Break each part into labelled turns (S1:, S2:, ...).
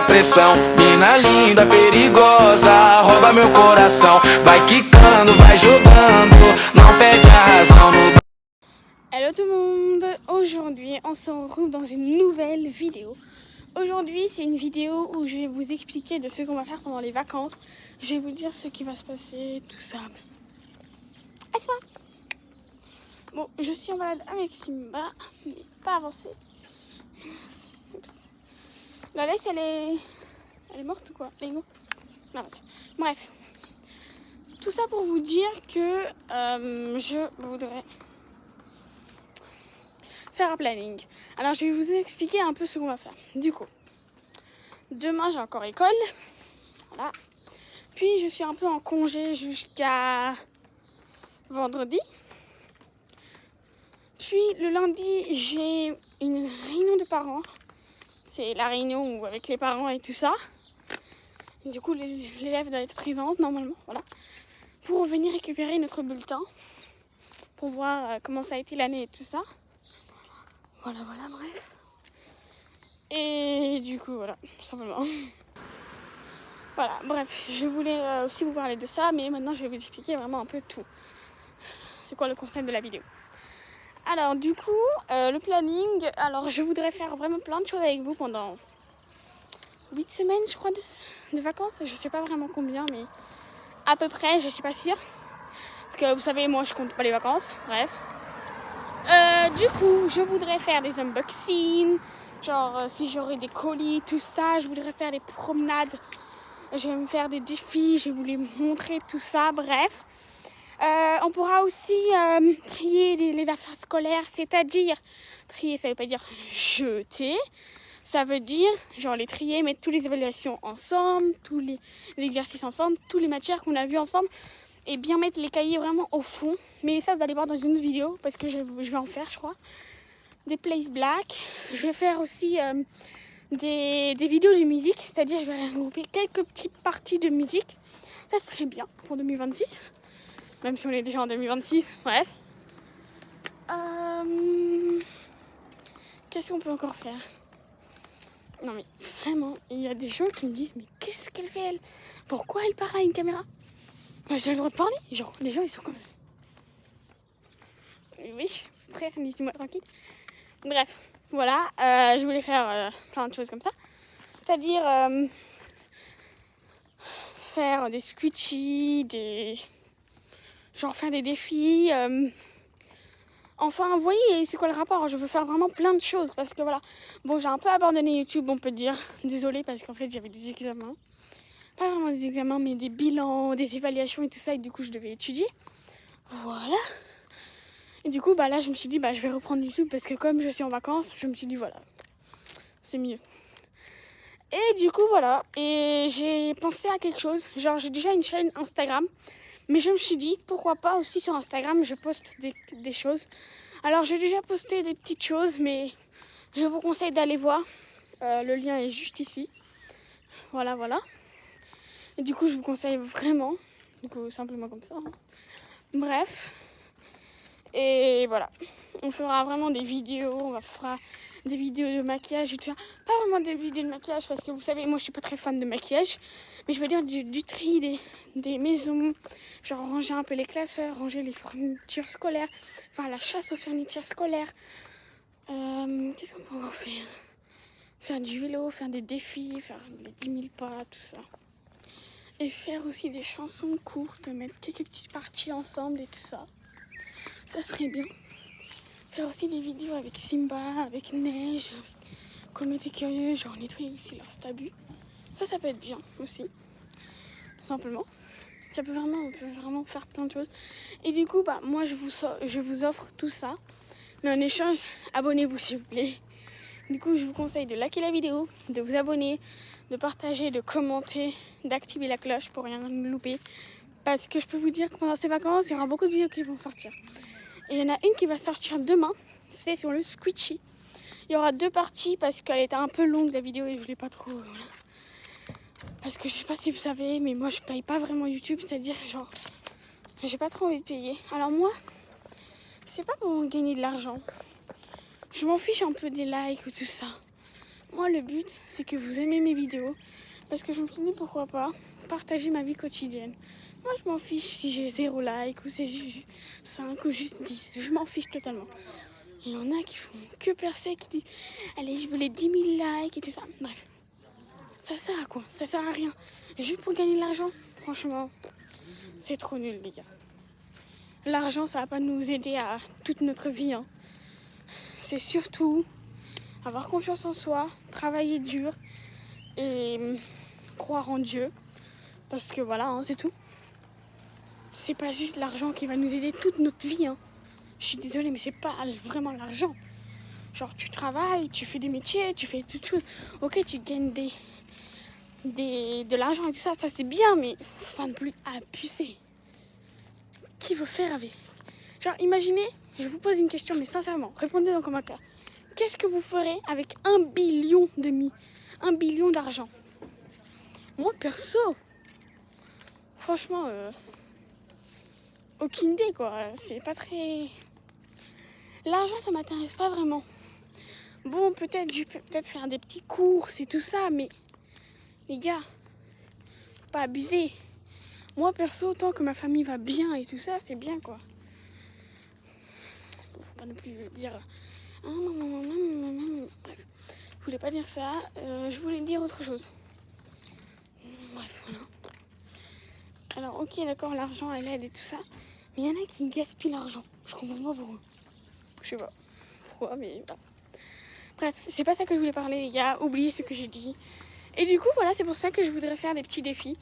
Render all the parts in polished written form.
S1: pressão. Mina linda, perigosa, rouba meu coração. Vai quicando, vai jogando, não perde a razão no...
S2: Hello tout le monde, aujourd'hui on se retrouve dans une nouvelle vidéo. Aujourd'hui c'est une vidéo où je vais vous expliquer de ce qu'on va faire pendant les vacances. Je vais vous dire ce qui va se passer, tout ça. Assieds-moi. Bon, je suis en balade avec Simba, mais pas avancé. Oups. La laisse elle est morte ou quoi? Elle est morte. Non, bref. Tout ça pour vous dire que je voudrais faire un planning. Alors je vais vous expliquer un peu ce qu'on va faire. Du coup, demain j'ai encore école, voilà. Puis je suis un peu en congé jusqu'à vendredi. Puis le lundi j'ai une réunion de parents. C'est la réunion où, avec les parents et tout ça. Et du coup l'élève doit être présente normalement, voilà. Pour venir récupérer notre bulletin. Pour voir comment ça a été l'année et tout ça. Voilà, bref. Et du coup, voilà, tout simplement. Voilà, bref, je voulais aussi vous parler de ça, mais maintenant je vais vous expliquer vraiment un peu tout. C'est quoi le concept de la vidéo. Alors, du coup, le planning, alors je voudrais faire vraiment plein de choses avec vous pendant 8 semaines, je crois, de vacances. Je sais pas vraiment combien, mais à peu près, je suis pas sûre. Parce que vous savez, moi je compte pas les vacances, bref. Du coup, je voudrais faire des unboxings, genre si j'aurais des colis, tout ça, je voudrais faire des promenades, je vais me faire des défis, je vais vous les montrer, tout ça, bref. On pourra aussi trier les affaires scolaires, c'est-à-dire, trier ça veut pas dire jeter, ça veut dire genre les trier, mettre toutes les évaluations ensemble, tous les exercices ensemble, toutes les matières qu'on a vues ensemble, et bien mettre les cahiers vraiment au fond. Mais ça vous allez voir dans une autre vidéo parce que je vais en faire, je crois, des plays black. Je vais faire aussi des vidéos de musique, c'est-à-dire je vais regrouper quelques petites parties de musique. Ça serait bien pour 2026, même si on est déjà en 2026, bref. Qu'est-ce qu'on peut encore faire? Non mais vraiment, il y a des gens qui me disent mais qu'est-ce qu'elle fait elle? Pourquoi elle parle à une caméra? J'ai le droit de parler, genre les gens ils sont comme ça. Oui, frère, laissez-moi tranquille. Bref, voilà, je voulais faire plein de choses comme ça. C'est-à-dire faire des squishies, genre faire des défis. Enfin, vous voyez, c'est quoi le rapport? Je veux faire vraiment plein de choses parce que voilà. Bon, j'ai un peu abandonné YouTube, on peut dire. Désolée parce qu'en fait, j'avais des examens. Pas vraiment des examens, mais des bilans, des évaluations et tout ça. Et du coup, je devais étudier. Voilà. Et du coup, bah là, je me suis dit, bah je vais reprendre YouTube parce que comme je suis en vacances, je me suis dit, voilà, c'est mieux. Et du coup, voilà. Et j'ai pensé à quelque chose. Genre, j'ai déjà une chaîne Instagram. Mais je me suis dit, pourquoi pas aussi sur Instagram, je poste des choses. Alors, j'ai déjà posté des petites choses, mais je vous conseille d'aller voir. Le lien est juste ici. Voilà. Et du coup, je vous conseille vraiment. Du coup, simplement comme ça. Hein. Bref. Et voilà. On fera vraiment des vidéos. On fera des vidéos de maquillage et tout ça. Pas vraiment des vidéos de maquillage parce que vous savez, moi je suis pas très fan de maquillage. Mais je veux dire du tri des maisons. Genre ranger un peu les classeurs, ranger les fournitures scolaires. Enfin la chasse aux fournitures scolaires. Qu'est-ce qu'on peut encore faire? Faire du vélo, faire des défis, faire les 10 000 pas, tout ça. Et faire aussi des chansons courtes, mettre quelques petites parties ensemble et tout ça. Ça serait bien. Faire aussi des vidéos avec Simba, avec Neige, comme était curieux, genre nettoyer aussi leur stabut. Ça peut être bien aussi, tout simplement. On peut vraiment faire plein de choses. Et du coup, bah moi je vous offre tout ça. Mais en échange, abonnez-vous s'il vous plaît. Du coup, je vous conseille de liker la vidéo, de vous abonner, de partager, de commenter, d'activer la cloche pour rien louper. Parce que je peux vous dire que pendant ces vacances, il y aura beaucoup de vidéos qui vont sortir. Et il y en a une qui va sortir demain, c'est sur le squishy. Il y aura 2 parties parce qu'elle était un peu longue la vidéo et je voulais pas trop... Voilà. Parce que je sais pas si vous savez, mais moi je paye pas vraiment YouTube, c'est-à-dire genre... J'ai pas trop envie de payer. Alors moi, c'est pas pour gagner de l'argent. Je m'en fiche un peu des likes ou tout ça. Moi, le but, c'est que vous aimez mes vidéos. Parce que je me suis dit, pourquoi pas partager ma vie quotidienne. Moi, je m'en fiche si j'ai 0 like ou c'est juste 5 ou juste 10. Je m'en fiche totalement. Il y en a qui font que percer, qui disent allez, je veux les 10 000 likes et tout ça. Bref, ça sert à quoi? Ça sert à rien. Juste pour gagner de l'argent, franchement, c'est trop nul, les gars. L'argent, ça va pas nous aider à toute notre vie. Hein. C'est surtout avoir confiance en soi, travailler dur et croire en Dieu. Parce que voilà, hein, c'est tout. C'est pas juste l'argent qui va nous aider toute notre vie. Hein. Je suis désolée, mais c'est pas vraiment l'argent. Genre, tu travailles, tu fais des métiers, tu fais tout. Ok, tu gagnes de l'argent et tout ça, ça c'est bien, mais faut pas non plus abuser. Qui veut faire avec? Genre, imaginez, je vous pose une question, mais sincèrement, répondez dans le commentaire. Qu'est-ce que vous ferez avec 1 billion d'argent? Moi, perso, franchement, aucune idée, quoi. C'est pas très... L'argent, ça m'intéresse pas vraiment. Bon, peut-être, je peux peut-être faire des petits courses et tout ça, mais... Les gars, faut pas abuser. Moi, perso, tant que ma famille va bien et tout ça, c'est bien, quoi. Faut pas non plus dire... Bref, je voulais pas dire ça. Je voulais dire autre chose. Bref, voilà. Alors, ok, d'accord, l'argent, elle aide et tout ça. Mais il y en a qui gaspillent l'argent. Je comprends pas pourquoi. Je sais pas pourquoi, mais voilà. Bref, c'est pas ça que je voulais parler, les gars. Oubliez ce que j'ai dit. Et du coup, voilà, c'est pour ça que je voudrais faire des petits défis.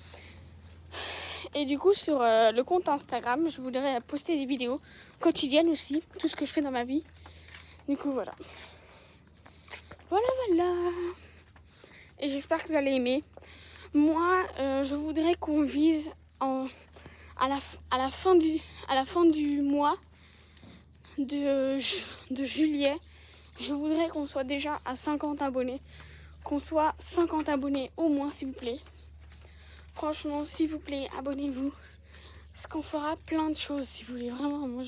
S2: Et du coup, sur le compte Instagram, je voudrais poster des vidéos quotidiennes aussi. Tout ce que je fais dans ma vie. Du coup, voilà. Voilà. Et j'espère que vous allez aimer. Moi, je voudrais qu'on vise à la fin du mois de juillet. Je voudrais qu'on soit déjà à 50 abonnés. Qu'on soit 50 abonnés au moins, s'il vous plaît. Franchement, s'il vous plaît, abonnez-vous. Parce qu'on fera plein de choses, si vous voulez. Vraiment, moi,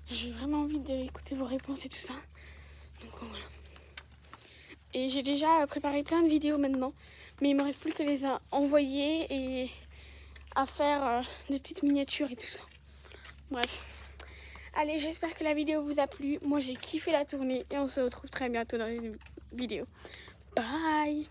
S2: j'ai vraiment envie d'écouter vos réponses et tout ça. Donc voilà. Et j'ai déjà préparé plein de vidéos maintenant. Mais il me reste plus que les envoyer et à faire des petites miniatures et tout ça. Bref. Allez, j'espère que la vidéo vous a plu. Moi, j'ai kiffé la tournée et on se retrouve très bientôt dans une vidéo. Bye!